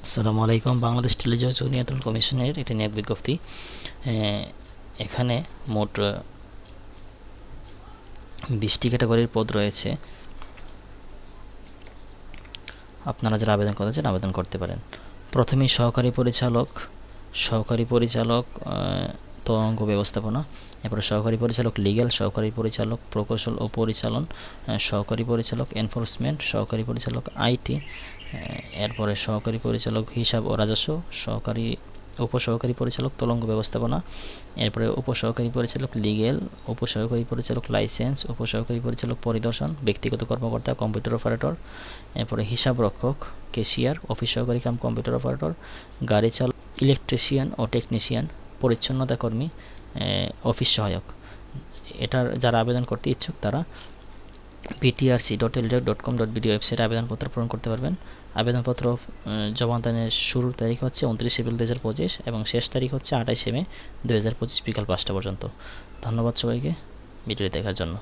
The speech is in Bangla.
আসসালামু আলাইকুম। বাংলাদেশ টেলিযোগাযোগ নিয়ন্ত্রণ কমিশনের একটি নিয়োগ বিজ্ঞপ্তি। এখানে মোট 20টি ক্যাটাগরির পদ রয়েছে। আপনারা যারা আবেদন করতে চান আবেদন করতে পারেন। প্রথমেই সহকারী পরিচালক তরঙ্গ ব্যবস্থাপনা, এরপরে সহকারী পরিচালক লিগ্যাল, সহকারী পরিচালক প্রকৌশল ও পরিচালন, সহকারী পরিচালক এনফোর্সমেন্ট, সহকারী পরিচালক আইটি, এরপরে সহকারী পরিচালক হিসাব ও রাজস্ব, উপসহকারী পরিচালক তরঙ্গ ব্যবস্থাপনা, এরপরে উপসহকারী পরিচালক লিগ্যাল, উপসহকারী পরিচালক লাইসেন্স, উপসহকারী পরিচালক পরিদর্শন, ব্যক্তিগত কর্মকর্তা কম্পিউটার অপারেটর, এরপরে হিসাব রক্ষক, ক্যাশিয়ার, অফিস সহকারী কাম কম্পিউটার অপারেটর, গাড়ি চালক, ইলেকট্রিশিয়ান ও টেকনিশিয়ান, পরিচ্ছন্নতা কর্মী, অফিস সহায়ক। এটার যারা আবেদন করতে ইচ্ছুক তারা ptrc.ldec.com.bd ওয়েবসাইটে আবেদনপত্র পূরণ করতে পারবেন। আবেদনপত্র জমা দানের শুরুর তারিখ হচ্ছে 29 এপ্রিল 2025 এবং শেষ তারিখ হচ্ছে 28 মে 2025 বিকাল 5টা পর্যন্ত। ধন্যবাদ সবাইকে ভিডিওটি দেখার জন্য।